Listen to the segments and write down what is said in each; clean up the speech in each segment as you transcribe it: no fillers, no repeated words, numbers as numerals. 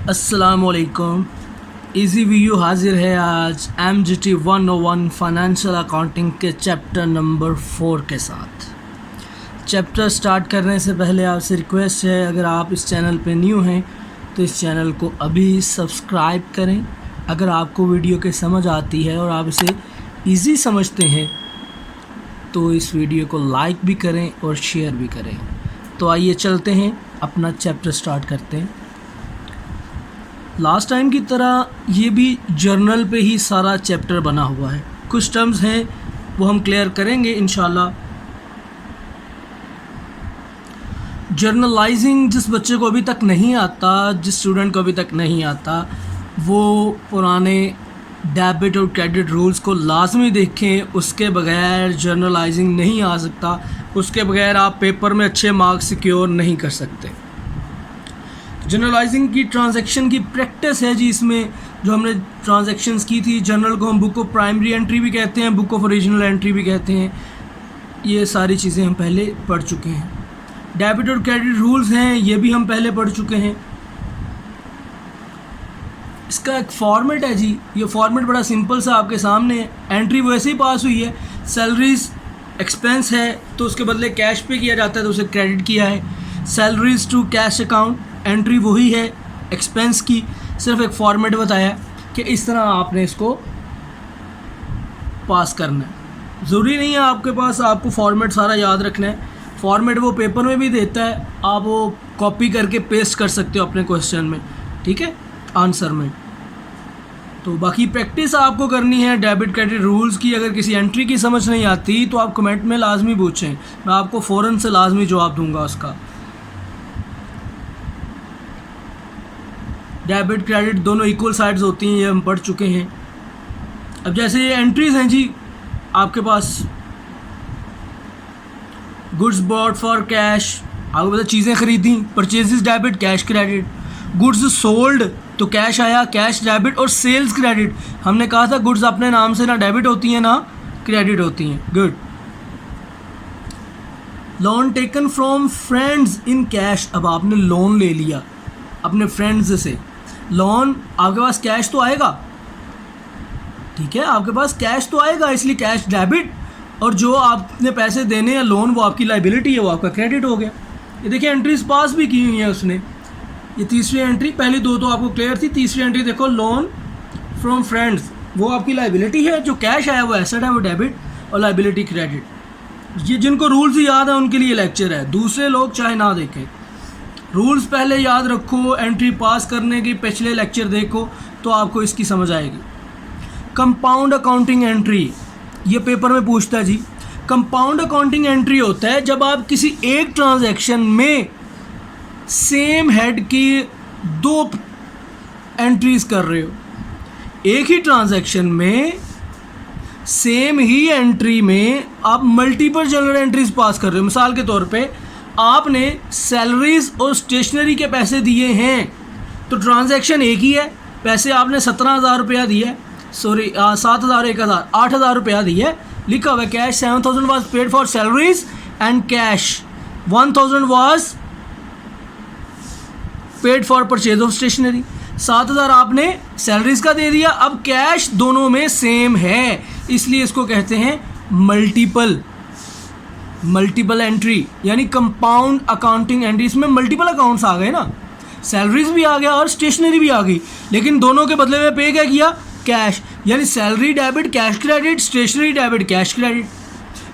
अस्सलामुअलैकुम। Easy video हाजिर है आज MGT 101 फाइनेंशियल अकाउंटिंग के चैप्टर नंबर 4 के साथ। चैप्टर स्टार्ट करने से पहले आपसे रिक्वेस्ट है, अगर आप इस चैनल पे न्यू हैं तो इस चैनल को अभी सब्सक्राइब करें। अगर आपको वीडियो के समझ आती है और आप इसे इजी समझते हैं तो इस वीडियो को लाइक भी करें और शेयर भी करें। तो आइए चलते हैं, अपना चैप्टर स्टार्ट करते हैं। लास्ट टाइम की तरह ये भी जर्नल पे ही सारा चैप्टर बना हुआ है। कुछ टर्म्स हैं वो हम क्लियर करेंगे इंशाल्लाह। जर्नलाइजिंग जिस बच्चे को अभी तक नहीं आता, जिस स्टूडेंट को अभी तक नहीं आता, वो पुराने डेबिट और क्रेडिट रूल्स को लाजमी देखें। उसके बगैर जर्नलाइजिंग नहीं आ सकता, उसके बगैर आप पेपर में अच्छे मार्क्स सिक्योर नहीं कर सकते। जर्नलाइजिंग की ट्रांजैक्शन की प्रैक्टिस है जी। इसमें जो हमने ट्रांजैक्शंस की थी, जर्नल को हम बुक ऑफ प्राइमरी एंट्री भी कहते हैं, बुक ऑफ ओरिजिनल एंट्री भी कहते हैं। ये सारी चीज़ें हम पहले पढ़ चुके हैं। डेबिट और क्रेडिट रूल्स हैं, ये भी हम पहले पढ़ चुके हैं। इसका एक फॉर्मेट है जी। ये फॉर्मेट बड़ा सिंपल सा आपके सामने है। एंट्री वैसे ही पास हुई है, सैलरीज एक्सपेंस है तो उसके बदले कैश पे किया जाता है तो उसे क्रेडिट किया है। Salaries to cash account, entry वही है एक्सपेंस की, सिर्फ एक फॉर्मेट बताया कि इस तरह आपने इसको पास करना है। ज़रूरी नहीं है आपके पास आपको फॉर्मेट सारा याद रखना है। फॉर्मेट वो पेपर में भी देता है, आप वो कॉपी करके पेस्ट कर सकते हो अपने क्वेश्चन में, ठीक है, आंसर में। तो बाकी प्रैक्टिस आपको करनी है डेबिट क्रेडिट रूल्स की। अगर किसी एंट्री की समझ नहीं आती तो आप कमेंट में लाजमी पूछें, मैं आपको फ़ौरन से लाजमी जवाब दूंगा उसका। डेबिट क्रेडिट दोनों इक्वल साइड्स होती हैं, ये हम पढ़ चुके हैं। अब जैसे ये एंट्रीज हैं जी आपके पास, गुड्स बॉट फॉर कैश, आपको पता चीज़ें खरीदी, purchases debit, cash credit. Goods sold तो कैश आया, कैश डेबिट। और सेल्स क्रेडिट, हमने कहा था गुड्स अपने नाम से ना डेबिट होती हैं ना क्रेडिट होती हैं। Good. Loan taken from friends in cash, अब आपने लोन ले लिया अपने फ्रेंड्स से, लोन आपके पास कैश तो आएगा, ठीक है, आपके पास कैश तो आएगा, इसलिए कैश डेबिट। और जो आपने पैसे देने हैं लोन, वो आपकी लाइबिलिटी है, वो आपका क्रेडिट हो गया। ये देखिए एंट्रीज पास भी की हुई है उसने। ये तीसरी एंट्री, पहली दो तो आपको क्लियर थी, तीसरी एंट्री देखो, लोन फ्रॉम फ्रेंड्स, वो आपकी लाइबिलिटी है, जो कैश है वो एसेट है, वो डेबिट, और लाइबिलिटी क्रेडिट। ये जिनको रूल्स याद है उनके लिए लेक्चर है, दूसरे लोग चाहे ना देखें। रूल्स पहले याद रखो, एंट्री पास करने की पिछले लेक्चर देखो तो आपको इसकी समझ आएगी। कंपाउंड अकाउंटिंग एंट्री, ये पेपर में पूछता है जी। कंपाउंड अकाउंटिंग एंट्री होता है जब आप किसी एक ट्रांजैक्शन में सेम हेड की दो एंट्रीज कर रहे हो। एक ही ट्रांजैक्शन में सेम ही एंट्री में आप मल्टीपल जर्नल एंट्रीज पास कर रहे हो। मिसाल के तौर पे आपने सैलरीज और स्टेशनरी के पैसे दिए हैं तो ट्रांजैक्शन एक ही है। पैसे आपने 17,000 रुपया दिया है, सॉरी 7,000, 1,000, 8,000 रुपया दिया है, लिखा हुआ है cash 7,000 was paid for salaries and cash 1,000 was paid for purchase of stationery. 7,000 आपने सैलरीज का दे दिया, अब कैश दोनों में सेम है, इसलिए इसको कहते हैं मल्टीपल एंट्री, यानी कंपाउंड अकाउंटिंग एंट्री। इसमें मल्टीपल अकाउंट्स आ गए ना, सैलरीज भी आ गया और स्टेशनरी भी आ गई, लेकिन दोनों के बदले में पे क्या किया, कैश, यानी salary debit cash credit, stationery debit cash credit.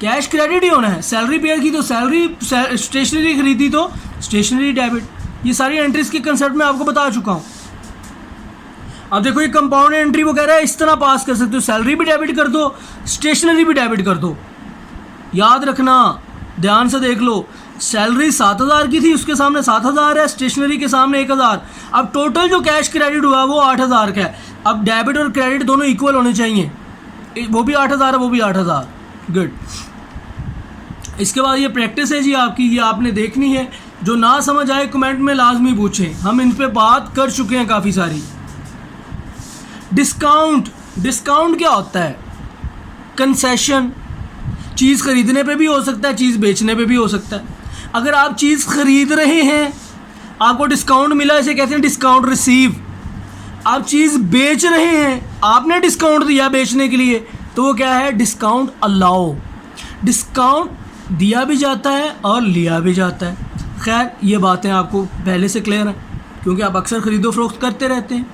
Cash credit ही होना है, सैलरी पे की तो सैलरी, स्टेशनरी खरीदी तो स्टेशनरी डेबिट। ये सारी एंट्रीज के कंसेप्ट में आपको बता चुका हूँ। अब देखो ये कंपाउंड एंट्री वो कह रहा है इस तरह पास कर सकते हो, सैलरी भी डेबिट कर दो, स्टेशनरी भी डेबिट कर दो। याद रखना, ध्यान से देख लो, सैलरी 7,000 की थी, उसके सामने 7,000 है, स्टेशनरी के सामने 1,000। अब टोटल जो कैश क्रेडिट हुआ वो 8,000 का है। अब डेबिट और क्रेडिट दोनों इक्वल होने चाहिए, वो भी 8,000 है, वो भी 8,000। गुड। इसके बाद ये प्रैक्टिस है जी आपकी, ये आपने देखनी है। जो ना समझ आए कमेंट में लाजमी पूछें, हम इन पे बात कर चुके हैं काफ़ी सारी। डिस्काउंट, डिस्काउंट क्या होता है, कंसेशन, चीज़ खरीदने पे भी हो सकता है, चीज़ बेचने पे भी हो सकता है। अगर आप चीज़ खरीद रहे हैं आपको डिस्काउंट मिला, इसे कहते हैं डिस्काउंट रिसीव। आप चीज़ बेच रहे हैं, आपने डिस्काउंट दिया बेचने के लिए, तो वो क्या है, डिस्काउंट अलाउ। डिस्काउंट दिया भी जाता है और लिया भी जाता है। खैर ये बातें आपको पहले से क्लियर हैं क्योंकि आप अक्सर ख़रीदो फरोख्त करते रहते हैं।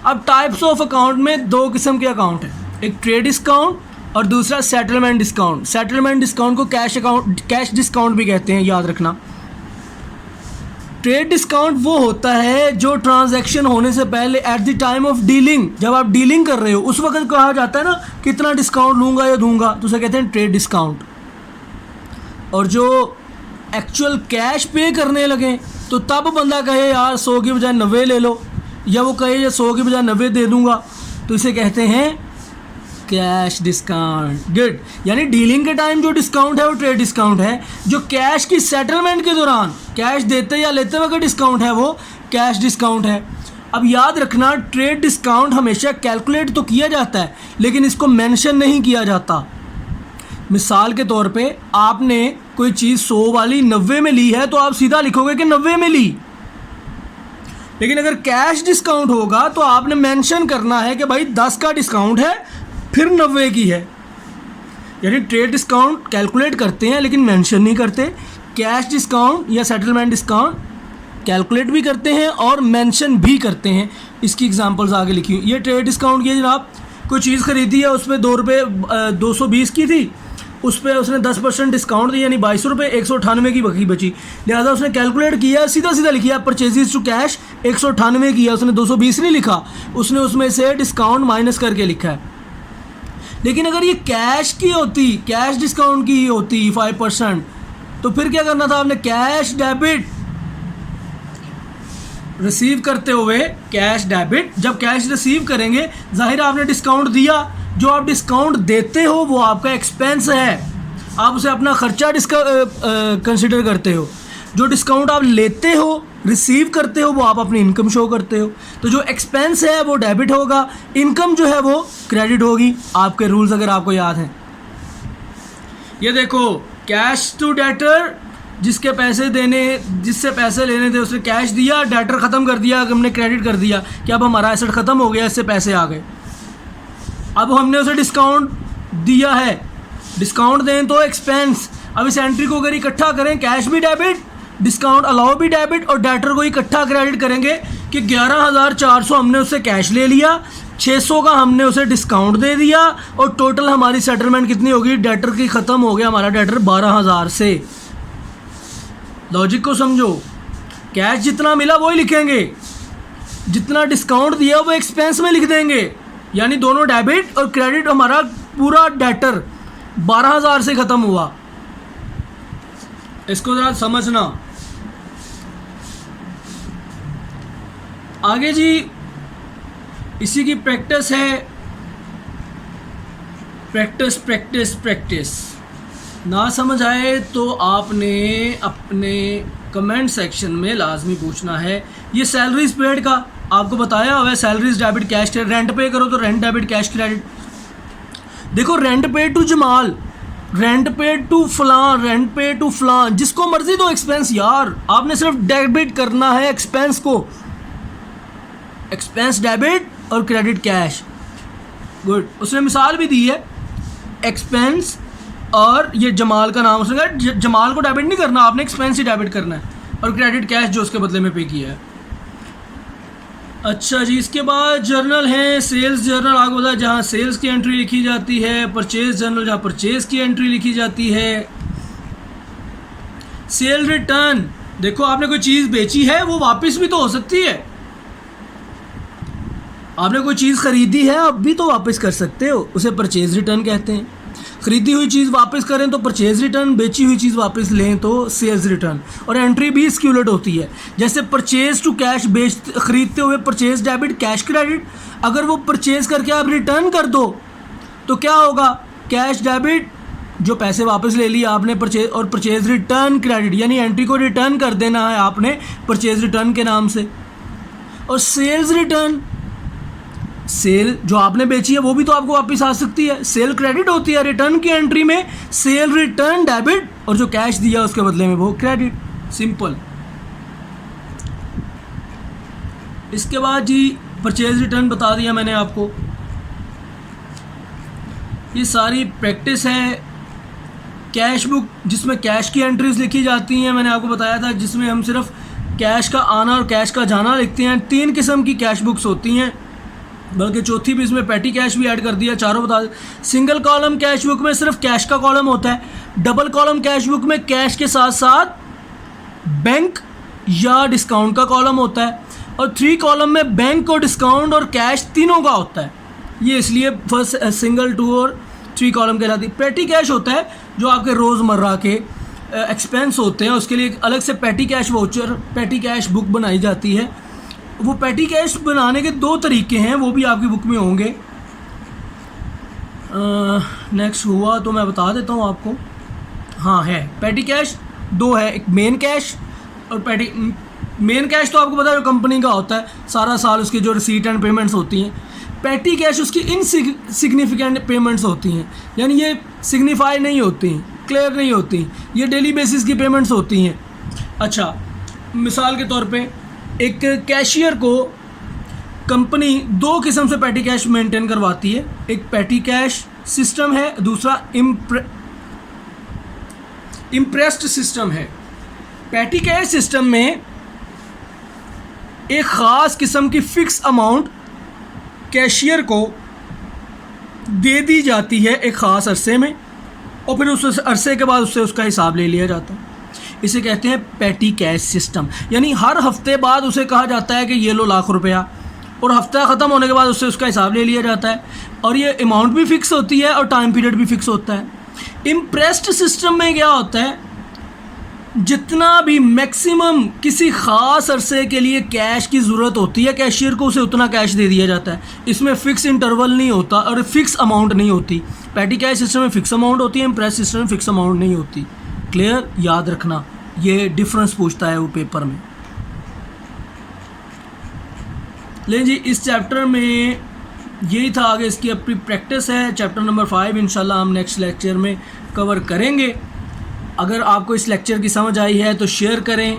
अब टाइप्स ऑफ अकाउंट में दो किस्म के अकाउंट हैं, एक ट्रेड डिस्काउंट और दूसरा सेटलमेंट डिस्काउंट। सेटलमेंट डिस्काउंट को कैश डिस्काउंट भी कहते हैं, याद रखना। ट्रेड डिस्काउंट वो होता है जो ट्रांजैक्शन होने से पहले at the time of dealing, जब आप डीलिंग कर रहे हो उस वक्त कहा जाता है ना कितना डिस्काउंट लूँगा या दूंगा, तो उसे कहते हैं ट्रेड डिस्काउंट। और जो एक्चुअल कैश पे करने लगे तो तब बंदा कहे यार 100 की बजाय 90 ले लो, या वो कहे या 100 की बजाय 90 दे दूंगा, तो इसे कहते हैं कैश डिस्काउंट। गुड। यानी डीलिंग के टाइम जो डिस्काउंट है वो ट्रेड डिस्काउंट है, जो कैश की सेटलमेंट के दौरान कैश देते या लेते वक्त डिस्काउंट है वो कैश डिस्काउंट है। अब याद रखना, ट्रेड डिस्काउंट हमेशा कैलकुलेट तो किया जाता है लेकिन इसको मेंशन नहीं किया जाता। मिसाल के तौर पे आपने कोई चीज़ 100 वाली 90 में ली है तो आप सीधा लिखोगे कि 90 में ली, लेकिन अगर कैश डिस्काउंट होगा तो आपने मेंशन करना है कि भाई 10 का डिस्काउंट है फिर 90 की है। यानी ट्रेड डिस्काउंट कैलकुलेट करते हैं लेकिन मेंशन नहीं करते। कैश डिस्काउंट या सेटलमेंट डिस्काउंट कैलकुलेट भी करते हैं और मेंशन भी करते हैं। इसकी एग्जांपल्स आगे लिखी हुई। ये ट्रेड डिस्काउंट की है जनाब, कोई चीज़ खरीदी है उस पर 2 रुपये 220 की थी, उस पर उसने 10% डिस्काउंट दिया यानी 22 रुपये, 198 की बकी बची। लिहाजा उसने कैलकुलेट किया, सीधा सीधा लिखा परचेजेस टू कैश 198 किया, उसने 220 नहीं लिखा, उसने उसमें से डिस्काउंट माइनस करके लिखा है। लेकिन अगर ये कैश की होती, कैश डिस्काउंट की होती 5%, तो फिर क्या करना था आपने, कैश डेबिट रिसीव करते हुए कैश डेबिट। जब कैश रिसीव करेंगे जाहिर आपने डिस्काउंट दिया, जो आप डिस्काउंट देते हो वो आपका एक्सपेंस है, आप उसे अपना खर्चा कंसिडर करते हो। जो डिस्काउंट आप लेते हो रिसीव करते हो वो आप अपनी इनकम शो करते हो। तो जो एक्सपेंस है वो डेबिट होगा, इनकम जो है वो क्रेडिट होगी। आपके रूल्स अगर आपको याद हैं, ये देखो, कैश टू डेटर, जिसके पैसे देने, जिससे पैसे लेने थे उसने कैश दिया, डेटर ख़त्म कर दिया, हमने क्रेडिट कर दिया कि अब हमारा एसेट ख़त्म हो गया, इससे पैसे आ गए। अब हमने उसे डिस्काउंट दिया है, डिस्काउंट दें तो एक्सपेंस। अब इस एंट्री को अगर इकट्ठा करें, कैश भी डेबिट, डिस्काउंट अलाउ भी डेबिट और डेटर को इकट्ठा क्रेडिट करेंगे कि 11,400 हमने उससे कैश ले लिया, 600 का हमने उसे डिस्काउंट दे दिया और टोटल हमारी सेटलमेंट कितनी होगी, डेटर की ख़त्म हो गया हमारा डेटर 12,000 से। लॉजिक को समझो, कैश जितना मिला वही लिखेंगे, जितना डिस्काउंट दिया वो एक्सपेंस में लिख देंगे, यानी दोनों डेबिट और क्रेडिट। हमारा पूरा डेटर 12,000 से ख़त्म हुआ। इसको ज़रा समझना। आगे जी इसी की प्रैक्टिस है, प्रैक्टिस प्रैक्टिस प्रैक्टिस। ना समझ आए तो आपने अपने कमेंट सेक्शन में लाजमी पूछना है। ये सैलरीज पेड का आपको बताया हुआ है, salaries debit cash credit. Rent pay करो तो रेंट डेबिट कैश क्रेडिट। देखो, rent paid to Jamal, rent paid to फलां, रेंट पेड टू फलां, जिसको मर्जी दो एक्सपेंस। यार आपने सिर्फ डेबिट करना है एक्सपेंस को, एक्सपेंस डेबिट और क्रेडिट कैश। गुड। उसने मिसाल भी दी है, एक्सपेंस और ये जमाल का नाम, उसने कहा जमाल को डेबिट नहीं करना आपने, एक्सपेंस ही डेबिट करना है, और क्रेडिट कैश जो उसके बदले में पे किया है। अच्छा जी, इसके बाद जर्नल है, सेल्स जर्नल आपको पता है जहाँ सेल्स की एंट्री लिखी जाती है, परचेज जर्नल जहाँ परचेज की एंट्री लिखी जाती है। सेल रिटर्न, देखो आपने कोई चीज़ बेची है वो वापस भी तो हो सकती है, आपने कोई चीज़ खरीदी है अब भी तो वापस कर सकते हो, उसे परचेज रिटर्न कहते हैं। खरीदी हुई चीज़ वापस करें तो परचेज रिटर्न, बेची हुई चीज़ वापस लें तो सेल्स रिटर्न। और एंट्री भी स्क्यूलेट होती है, जैसे परचेज टू कैश, खरीदते हुए परचेज डेबिट कैश क्रेडिट। अगर वो परचेज करके आप रिटर्न कर दो तो क्या होगा, कैश डेबिट जो पैसे वापस ले लिए आपने परचेज, और परचेज रिटर्न क्रेडिट, यानी एंट्री को रिटर्न कर देना है आपने परचेज रिटर्न के नाम से। और सेल्स रिटर्न, सेल जो आपने बेची है वो भी तो आपको वापस आ सकती है, सेल क्रेडिट होती है। रिटर्न की एंट्री में सेल रिटर्न डेबिट और जो कैश दिया उसके बदले में वो क्रेडिट। सिंपल। इसके बाद जी परचेज रिटर्न बता दिया मैंने आपको। ये सारी प्रैक्टिस है। कैश बुक जिसमें कैश की एंट्रीज लिखी जाती हैं, मैंने आपको बताया था, जिसमें हम सिर्फ कैश का आना और कैश का जाना लिखते हैं। 3 किस्म की कैश बुक्स होती हैं, बल्कि चौथी भी इसमें पेटी कैश भी ऐड कर दिया, चारों बता दें। सिंगल कॉलम कैश बुक में सिर्फ कैश का कॉलम होता है। डबल कॉलम कैश बुक में कैश के साथ साथ बैंक या डिस्काउंट का कॉलम होता है। और 3 कॉलम में बैंक और डिस्काउंट और कैश तीनों का होता है। ये इसलिए फर्स्ट सिंगल, 2 और 3 कॉलम कहलाती है। पेटी कैश होता है जो आपके रोज़मर्रा के एक्सपेंस होते हैं, उसके लिए अलग से पेटी कैश वाउचर, पेटी कैश बुक बनाई जाती है। वो पेटी कैश बनाने के 2 तरीके हैं, वो भी आपकी बुक में होंगे। नेक्स्ट हुआ तो मैं बता देता हूँ आपको। हाँ है, पेटी कैश 2 है, एक मेन कैश और पेटी। मेन कैश तो आपको पता है कंपनी का होता है, सारा साल उसकी जो रिसीट एंड पेमेंट्स होती हैं। पेटी कैश उसकी इनसिग्निफिकेंट पेमेंट्स होती हैं, यानी ये सिग्निफाई नहीं होती, क्लियर नहीं होती, ये डेली बेसिस की पेमेंट्स होती हैं। अच्छा, मिसाल के तौर पे एक कैशियर को कंपनी 2 किस्म से पेटी कैश मेंटेन करवाती है। एक पेटी कैश सिस्टम है, दूसरा इम्प्रेस्ड सिस्टम है। पेटी कैश सिस्टम में एक ख़ास किस्म की फ़िक्स अमाउंट कैशियर को दे दी जाती है एक ख़ास अरसे में, और फिर उस अरसे के बाद उससे उसका हिसाब ले लिया जाता है। इसे कहते हैं पेटी कैश सिस्टम। यानी हर हफ्ते बाद उसे कहा जाता है कि ये लो लाख रुपया, और हफ्ता ख़त्म होने के बाद उससे उसका हिसाब ले लिया जाता है, और ये अमाउंट भी फ़िक्स होती है और टाइम पीरियड भी फ़िक्स होता है। इम्प्रेस्ड सिस्टम में क्या होता है, जितना भी मैक्सिमम किसी ख़ास अरसे के लिए कैश की ज़रूरत होती है कैशियर को, उसे उतना कैश दे दिया जाता है। इसमें फ़िक्स इंटरवल नहीं होता और फ़िक्स अमाउंट नहीं होती। पेटी कैश सिस्टम में फ़िक्स अमाउंट होती है, इम्प्रेस सिस्टम में फ़िक्स अमाउंट नहीं होती। क्लियर, याद रखना, ये डिफरेंस पूछता है वो पेपर में। लेकिन जी इस चैप्टर में यही था, आगे इसकी अपनी प्रैक्टिस है। चैप्टर नंबर 5 इंशाल्लाह हम नेक्स्ट लेक्चर में कवर करेंगे। अगर आपको इस लेक्चर की समझ आई है तो शेयर करें,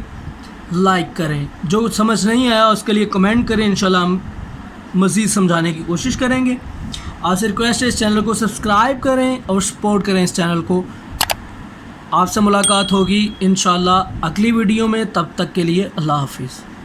लाइक करें। जो समझ नहीं आया उसके लिए कमेंट करें, इंशाल्लाह हम मज़ीद समझाने की कोशिश करेंगे। आपसे रिक्वेस्ट है इस चैनल को सब्सक्राइब करें और सपोर्ट करें इस चैनल को। आपसे मुलाकात होगी इंशाल्लाह अगली वीडियो में, तब तक के लिए अल्लाह हाफिज़।